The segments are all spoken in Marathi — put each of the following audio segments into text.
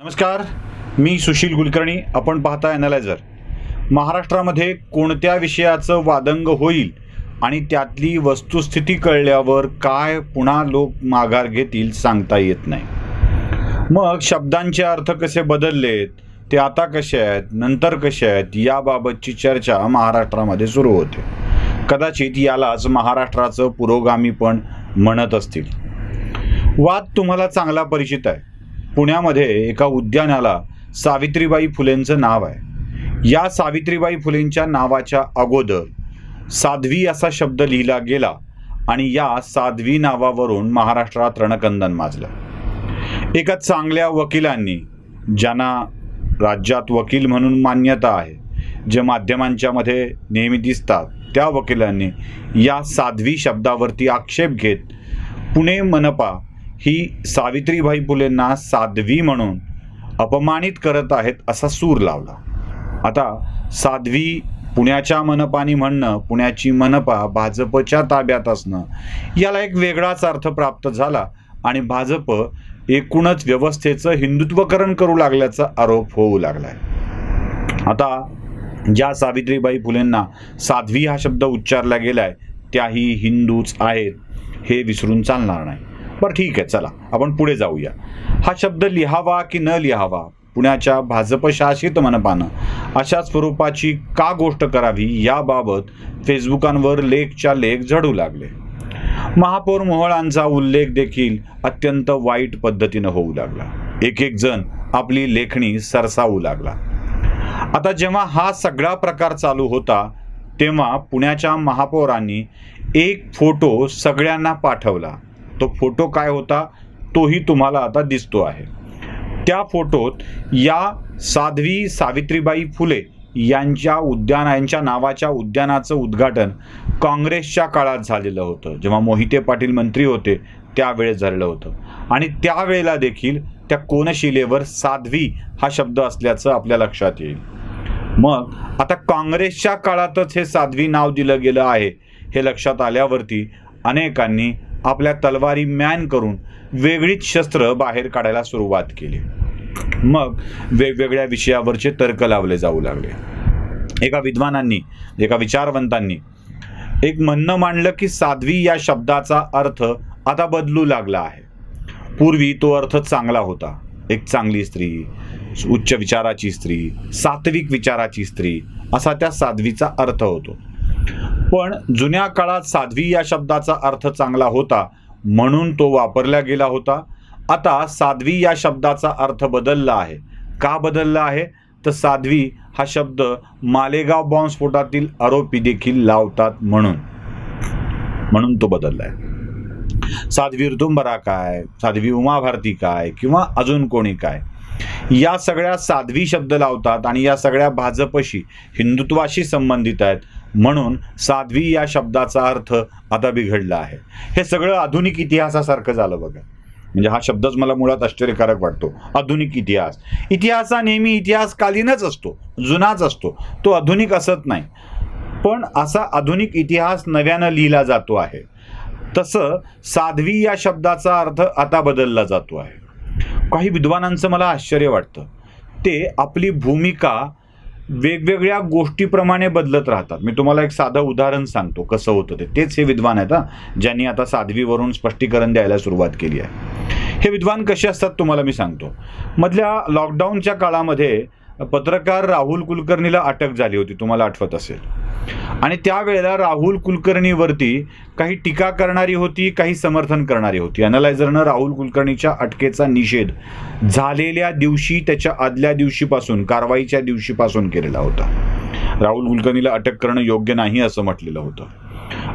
नमस्कार, मी सुशील कुलकर्णी. आपण पाहता ॲनालायझर. महाराष्ट्रामध्ये कोणत्या विषयाचं वादंग होईल आणि त्यातली वस्तुस्थिती कळल्यावर काय पुन्हा लोक माघार घेतील सांगता येत नाही. मग शब्दांचे अर्थ कसे बदललेत, ते आता कसे आहेत, नंतर कसे आहेत, याबाबतची चर्चा महाराष्ट्रामध्ये सुरू होते. कदाचित यालाच महाराष्ट्राचं पुरोगामी पण म्हणत असतील. वाद तुम्हाला चांगला परिचित आहे. पुण्यामध्ये एका उद्यानाला सावित्रीबाई फुलेंचं नाव आहे. या सावित्रीबाई फुलेंच्या नावाच्या अगोदर साध्वी असा शब्द लिहिला गेला आणि या साध्वी नावावरून महाराष्ट्रात रणकंदन माजलं. एका चांगल्या वकिलांनी, ज्यांना राज्यात वकील म्हणून मान्यता आहे, जे माध्यमांच्या मध्ये नेहमी दिसतात, त्या वकिलांनी या साध्वी शब्दावरती आक्षेप घेत पुणे मनपा ही सावित्रीबाई फुलेंना साध्वी म्हणून अपमानित करत आहेत असा सूर लावला. आता साध्वी पुण्याच्या मनपानी म्हणणं, पुण्याची मनपा भाजपच्या ताब्यात असणं, याला एक वेगळाच अर्थ प्राप्त झाला आणि भाजप एकूणच व्यवस्थेचं हिंदुत्वकरण करू लागल्याचा आरोप होऊ लागलाय. आता ज्या सावित्रीबाई फुलेंना साध्वी हा शब्द उच्चारला गेलाय त्याही हिंदूच आहेत, हे विसरून चालणार नाही. बरं, ठीक आहे, चला आपण पुढे जाऊया. हा शब्द लिहावा की न लिहावा, पुण्याच्या भाजप शासित मनपानं अशा स्वरूपाची का गोष्ट करावी याबाबत फेसबुकांवर लेखच्या लेख झडू लागले. महापौर मोहोळांचा उल्लेख देखील अत्यंत वाईट पद्धतीनं होऊ लागला. एक एक जण आपली लेखणी सरसावू लागला. आता जेव्हा हा सगळा प्रकार चालू होता तेव्हा पुण्याच्या महापौरांनी एक फोटो सगळ्यांना पाठवला. तो फोटो काय होता तोही तुम्हाला आता दिसतो आहे. त्या फोटोत या साध्वी सावित्रीबाई फुले यांच्या नावाच्या उद्यानाचं उद्घाटन काँग्रेसच्या काळात झालेलं होतं, जेव्हा मोहिते पाटील मंत्री होते त्यावेळेस झालेलं होतं. आणि त्यावेळेला देखील त्या कोनशिलेवर साध्वी हा शब्द असल्याचं आपल्या लक्षात येईल. मग आता काँग्रेसच्या काळातच हे साध्वी नाव दिलं गेलं आहे हे लक्षात आल्यावरती अनेकांनी आपल्या तलवारी म्यान करून वेगळीच शस्त्र बाहेर काढायला सुरुवात केली. मग वेगवेगळ्या विषयावरचे तर्क लावले जाऊ लागले. एका विद्वानांनी, एका विचारवंतांनी एक म्हणणं मांडलं की साध्वी या शब्दाचा अर्थ आता बदलू लागला आहे. पूर्वी तो अर्थ चांगला होता. एक चांगली स्त्री, उच्च विचाराची स्त्री, सात्विक विचाराची स्त्री असा त्या साध्वीचा अर्थ होतो. पण जुन्या काळात साध्वी या शब्दाचा अर्थ चांगला होता म्हणून तो वापरला गेला होता. आता साध्वी या शब्दाचा अर्थ बदलला आहे. का बदलला आहे तर साध्वी हा शब्द मालेगाव बॉम्बस्फोटातील आरोपी देखील लावतात म्हणून तो बदलला आहे. साध्वी ऋतुंबरा काय, साध्वी उमा भारती काय किंवा अजून कोणी काय, या सगळ्या साध्वी शब्द लावतात आणि या सगळ्या भाजपशी, हिंदुत्वाशी संबंधित आहेत म्हणून साध्वी या शब्दाचा अर्थ आता बिघडला आहे. हे सगळं आधुनिक इतिहासासारखं झालं बघा. म्हणजे हा शब्दच मला मुळात आश्चर्यकारक वाटतो. आधुनिक इतिहास. इतिहास हा नेहमी इतिहासकालीनच असतो, जुनाच असतो, तो आधुनिक असत नाही. पण असा आधुनिक इतिहास नव्यानं लिहिला जातो आहे. तसं साध्वी या शब्दाचा अर्थ आता बदलला जातो आहे. काही विद्वानांचं मला आश्चर्य वाटतं. ते आपली भूमिका वेगवेगळ्या गोष्टीप्रमाणे बदलत राहतात. मी तुम्हाला एक साधं उदाहरण सांगतो कसं होतं ते. तेच हे विद्वान आहेत ज्यांनी आता साध्वीवरून स्पष्टीकरण द्यायला सुरुवात केली आहे. हे विद्वान कसे असतात तुम्हाला मी सांगतो. मधल्या लॉकडाऊनच्या काळामध्ये पत्रकार राहुल कुलकर्णीला अटक झाली होती, तुम्हाला आठवत असेल. आणि त्यावेळेला राहुल कुलकर्णीवरती काही टीका करणारी होती, काही समर्थन करणारी होती. ॲनालायझरनं राहुल कुलकर्णीच्या अटकेचा निषेध झालेल्या दिवशी, त्याच्या आदल्या दिवशीपासून, कारवाईच्या दिवशीपासून केलेला होता. राहुल कुलकर्णीला अटक करणं योग्य नाही असं म्हटलेलं होतं.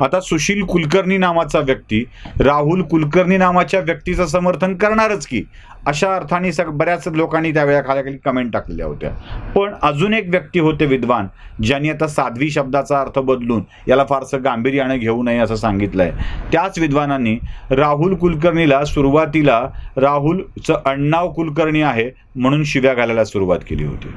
आता सुशील कुलकर्णी नावाचा व्यक्ती राहुल कुलकर्णी नावाच्या व्यक्तीचं समर्थन करणारच की, अशा अर्थाने बऱ्याच लोकांनी त्यावेळेला खाली कमेंट टाकलेल्या होत्या. पण अजून एक व्यक्ती होते विद्वान ज्यांनी आता साध्वी शब्दाचा अर्थ बदलून याला फारसं गांभीर्याने घेऊ नये असं सांगितलंय. त्याच विद्वानांनी राहुल कुलकर्णीला सुरुवातीला राहुलचं आडनाव कुलकर्णी आहे म्हणून शिव्या घालायला सुरुवात केली होती.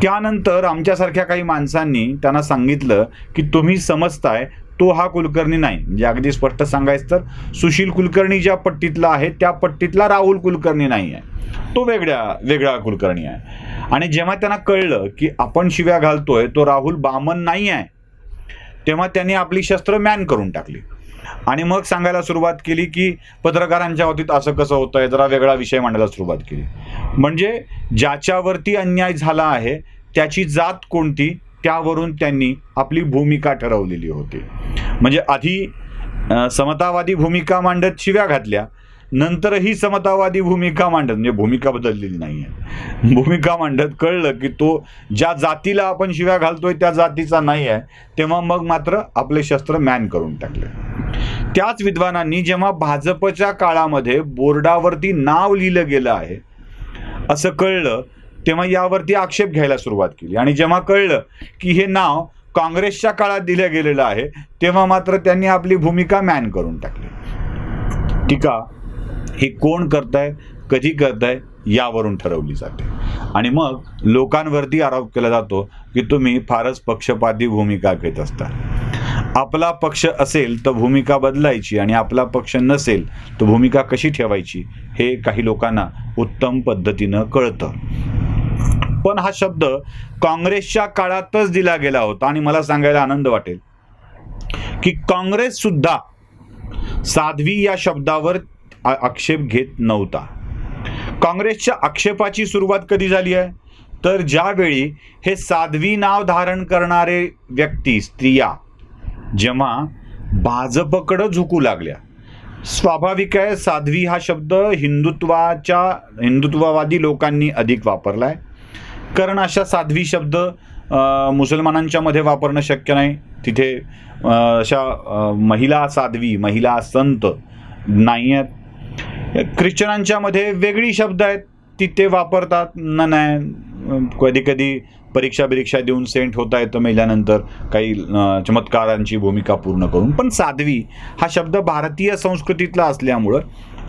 त्यानंतर आमच्यासारख्या काही माणसांनी त्यांना सांगितलं की तुम्ही समजताय तो हा कुलकर्णी नाही. म्हणजे अगदी स्पष्ट सांगायचं तर सुशील कुलकर्णी ज्या पट्टीतला आहे त्या पट्टीतला राहुल कुलकर्णी नाही आहे, तो वेगळा कुलकर्णी आहे. आणि जेव्हा त्यांना कळलं की आपण शिव्या घालतोय तो राहुल बामन नाही आहे, तेव्हा त्यांनी आपली शस्त्र मॅन करून टाकली आणि मग सांगायला सुरुवात केली की पत्रकारांच्या बाबतीत असं कसं होतंय, जरा वेगळा विषय मांडायला सुरुवात केली. म्हणजे ज्याच्यावरती अन्याय झाला आहे त्याची जात कोणती त्यावरून त्यांनी आपली भूमिका ठरवलेली होती. म्हणजे आधी समतावादी भूमिका मांडत शिव्या घातल्या, नंतरही समतावादी भूमिका मांडत, म्हणजे भूमिका बदललेली नाही आहे, भूमिका मांडत कळलं की तो ज्या जातीला आपण शिव्या घालतोय त्या जातीचा नाही आहे, तेव्हा मग मात्र आपले शस्त्र मॅन करून टाकले. त्याच विद्वानांनी जेव्हा भाजपच्या काळामध्ये बोर्डावरती नाव लिहिलं गेलं आहे असं कळलं तेव्हा यावरती आक्षेप घ्यायला सुरुवात केली. आणि जेव्हा कळलं की हे नाव काँग्रेसच्या काळात दिलं गेलेलं आहे तेव्हा मात्र त्यांनी आपली भूमिका मॅन करून टाकली. टीका हे कोण करताय, कधी करताय यावरून ठरवली जाते आणि मग लोकांवरती आरोप केला जातो की तुम्ही फारच पक्षपाती भूमिका घेत असता. आपला पक्ष असेल तर भूमिका बदलायची आणि आपला पक्ष नसेल तर भूमिका कशी ठेवायची हे काही लोकांना उत्तम पद्धतीनं कळतं. पण हा शब्द काँग्रेसच्या काळातच दिला गेला होता आणि मला सांगायला आनंद वाटेल की काँग्रेस सुद्धा साध्वी या शब्दावर आक्षेप घेत नव्हता. काँग्रेसच्या आक्षेपाची सुरुवात कधी झाली आहे तर ज्यावेळी हे साध्वी नाव धारण करणारे व्यक्ती, स्त्रिया जेव्हा भाजपकडे झुकू लागल्या. स्वाभाविक आहे, साध्वी हा शब्द हिंदुत्ववादी लोकांनी अधिक वापरलाय, कारण अशा साध्वी शब्द मुसलमानांच्या मध्ये वापरणं शक्य नाही. तिथे अशा महिला साध्वी, महिला संत नाही आहेत. ख्रिश्चनांच्या मध्ये वेगळी शब्द आहेत तिथे वापरतात. नाही, कधी कधी परीक्षा देऊन सेंट होता येतं महिल्यानंतर काही चमत्कारांची भूमिका पूर्ण करून. पण साध्वी हा शब्द भारतीय संस्कृतीतला असल्यामुळं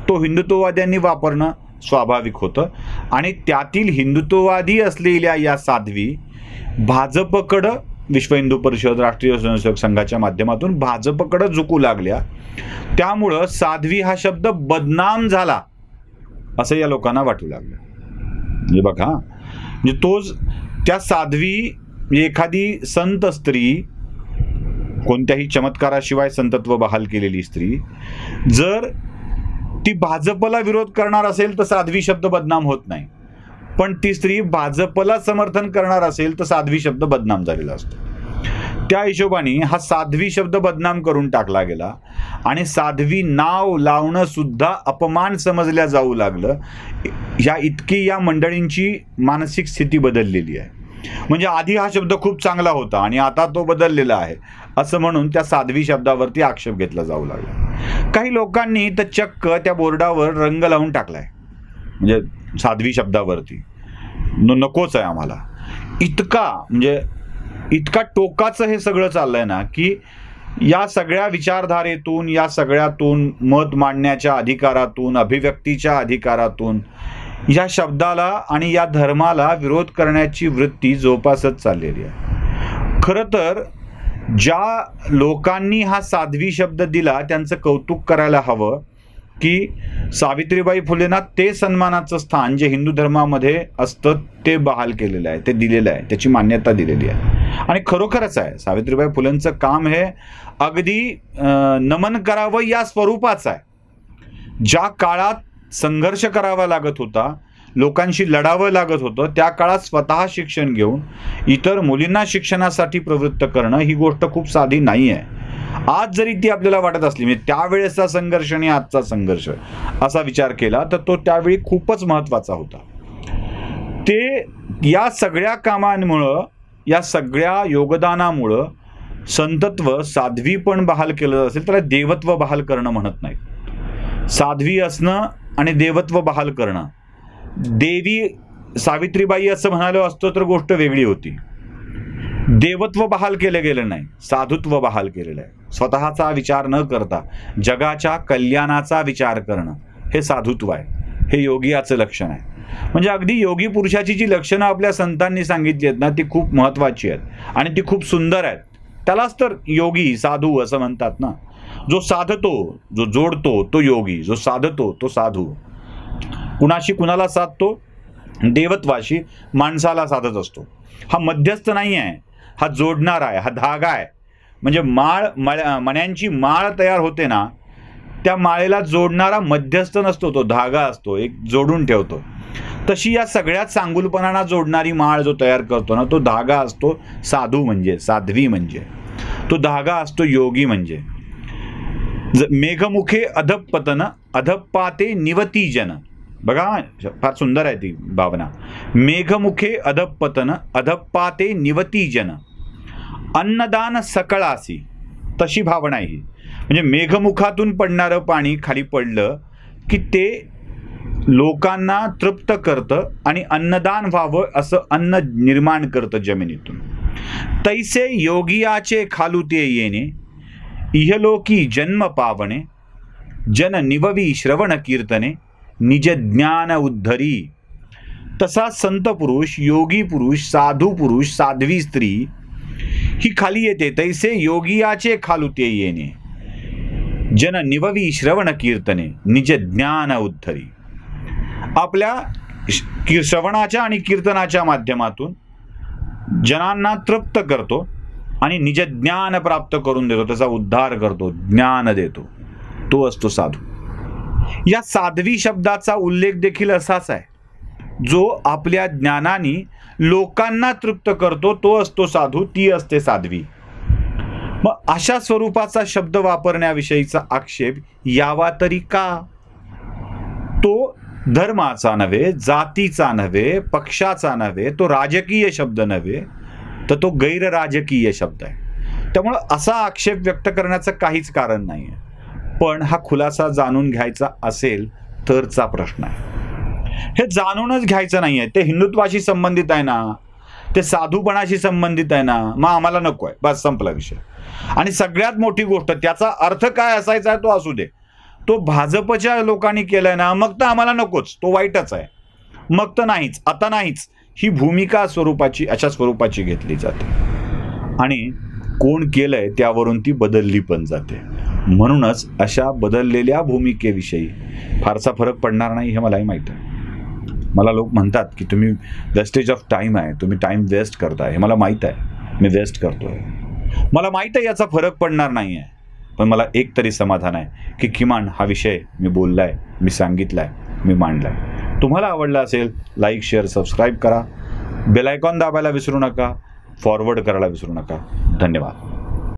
तो हिंदुत्ववाद्यांनी वापरणं स्वाभाविक होतं आणि त्यातील हिंदुत्ववादी असलेल्या या साध्वी भाजपकडं, विश्व हिंदू परिषद, राष्ट्रीय स्वयंसेवक संघाच्या माध्यमातून भाजपकडं झुकू लागल्या. त्यामुळं साध्वी हा शब्द बदनाम झाला असं या लोकांना वाटू लागलं. म्हणजे बघा, म्हणजे तोच त्या साध्वी, एखादी संत स्त्री, कोणत्याही चमत्काराशिवाय संतत्व बहाल केलेली स्त्री जर ती भाजपला विरोध करणार असेल तर साध्वी शब्द बदनाम होत नाही, पण ती स्त्री भाजपला समर्थन करणार असेल तर साध्वी शब्द बदनाम झालेला असतो. त्या हिशोबाने हा साध्वी शब्द बदनाम करून टाकला गेला आणि साध्वी नाव लावणं सुद्धा अपमान समजल्या जाऊ लागलं. या इतकी या मंडळींची मानसिक स्थिती बदललेली आहे. म्हणजे आधी हा शब्द खूप चांगला होता आणि आता तो बदललेला आहे असं म्हणून त्या साध्वी शब्दावरती आक्षेप घेतला जाऊ लागला. काही लोकांनी तर चक्क त्या बोर्डावर रंग लावून टाकलाय, म्हणजे साध्वी शब्दावरती नकोच आहे आम्हाला. इतका टोकाचं हे सगळं चाललंय ना की या सगळ्या विचारधारेतून, या सगळ्यातून, मत मांडण्याच्या अधिकारातून, अभिव्यक्तीच्या अधिकारातून या शब्दाला आणि या धर्माला विरोध करण्याची वृत्ती जोपासत चाललेली आहे. खरं तर ज्या लोकांनी हा साध्वी शब्द दिला त्यांचं कौतुक करायला हवं की सावित्रीबाई फुलेंना ते सन्मानाचं स्थान जे हिंदू धर्मामध्ये असतं ते बहाल केलेलं आहे, ते दिलेलं आहे, त्याची मान्यता दिलेली आहे. आणि खरोखरच आहे, सावित्रीबाई फुलेंचं काम हे अगदी नमन करावं या स्वरूपाचं आहे. ज्या काळात संघर्ष करावा लागत होता, लोकांशी लढावं लागत होतं, त्या काळात स्वतः शिक्षण घेऊन इतर मुलींना शिक्षणासाठी प्रवृत्त करणं ही गोष्ट खूप साधी नाही आहे. आज जरी ती आपल्याला वाटत असली, म्हणजे त्यावेळेचा संघर्ष आणि आजचा संघर्ष असा विचार केला तर तो त्यावेळी खूपच महत्त्वाचा होता. ते या सगळ्या कामांमुळं, या सगळ्या योगदानामुळं संतत्व, साध्वी पण बहाल केलं असेल त्याला देवत्व बहाल करणं म्हणत नाही. साध्वी असणं आणि देवत्व बहाल करणं, देवी सावित्रीबाई असं म्हणालो असतो तर गोष्ट वेगळी होती. देवत्व बहाल केलं गेलं नाही, साधुत्व बहाल केलेलं आहे. स्वतःचा विचार न करता जगाच्या कल्याणाचा विचार करणं हे साधुत्व आहे, हे योगियाचं लक्षण आहे. म्हणजे अगदी योगी पुरुषाची जी लक्षणं आपल्या संतांनी सांगितली आहेत ना ती खूप महत्त्वाची आहेत आणि ती खूप सुंदर आहेत. त्यालाच तर योगी साधू असं म्हणतात ना. जो साधतो, जो जोडतो तो योगी, जो साधतो तो साधू. कुणाशी कुणाला साधतो? देवत्वाशी माणसाला साधत असतो. हा मध्यस्थ नाही आहे, हा जोडणारा आहे, हा धागा आहे. म्हणजे मण्यांची माळ तयार होते ना, त्या माळेला जोडणारा मध्यस्थ नसतो, तो धागा असतो, एक जोडून ठेवतो. तशी या सगळ्यात चांगुलपणाला जोडणारी माळ जो तयार करतो ना, तो धागा असतो साधू म्हणजे, साध्वी म्हणजे. तो धागा असतो योगी म्हणजे. मेघमुखे अधपतन अधपाते निवती जन. बघा फार सुंदर आहे ती भावना. मेघमुखे अधपतन अधपाते निवती जन अन्नदान सकळासी. तशी भावना आहे ही. म्हणजे मेघमुखातून पडणारं पाणी खाली पडलं की ते लोकांना तृप्त करतं आणि अन्नदान व्हावं असं अन्न निर्माण करतं जमिनीतून. तैसे योगियाचे खालुते येणे इहलोकी जन्म पावणे जन निववी श्रवण कीर्तने निज ज्ञान उद्धरी. तसा संत पुरुष, योगी पुरुष, साधू पुरुष, साध्वी स्त्री ही खाली येते. तैसे योगियाचे खालुते येणे जन निववी श्रवण कीर्तने निज ज्ञान उद्धरी. आपल्या श्रवणाच्या आणि कीर्तनाच्या माध्यमातून जनांना तृप्त करतो आणि निज ज्ञान प्राप्त करून देतो, त्याचा उद्धार करतो, ज्ञान देतो. तो असतो साधू. या साध्वी शब्दाचा उल्लेख देखील असाच आहे. जो आपल्या ज्ञानाने लोकांना तृप्त करतो तो असतो साधू, ती असते साध्वी. मग अशा स्वरूपाचा शब्द वापरण्याविषयीचा आक्षेप यावा तरी का? तो धर्माचा नव्हे, जातीचा नव्हे, पक्षाचा नव्हे, तो राजकीय शब्द नव्हे, तर तो गैरराजकीय शब्द आहे. त्यामुळं असा आक्षेप व्यक्त करण्याचं काहीच कारण नाही आहे. पण हा खुलासा जाणून घ्यायचा असेल तरचा प्रश्न आहे. हे जाणूनच घ्यायचं नाही आहे. ते हिंदुत्वाशी संबंधित आहे ना, ते साधूपणाशी संबंधित आहे ना, मग आम्हाला नको आहे, बस संपला विषय. आणि सगळ्यात मोठी गोष्ट, त्याचा अर्थ काय असायचा आहे तो असू दे, तो भाजपच्या लोकांनी केलाय ना, मग तर आम्हाला नकोच, तो वाईटच आहे, मग तर नाहीच, आता नाहीच. ही भूमिका स्वरूपाची, अशा स्वरूपाची घेतली जाते आणि कोण केलंय त्यावरून ती बदलली पण जाते. म्हणूनच अशा बदललेल्या भूमिकेविषयी फारसा फरक पडणार नाही हे मलाही माहीत आहे. मला लोक म्हणतात की तुम्ही वेस्टेज ऑफ टाईम आहे, तुम्ही टाईम वेस्ट करताय. हे मला माहीत आहे, मी वेस्ट करतोय. मला माहीत आहे याचा फरक पडणार नाही आहे. पण मला एक तरी समाधान आहे की किमान हा विषय मी बोललाय, मी सांगितलाय, मी मांडलाय. तुम्हाला आवडला असेल लाईक, शेअर, सबस्क्राईब करा. बेल आयकॉन दाबायला विसरू नका. फॉरवर्ड करायला विसरू नका. धन्यवाद.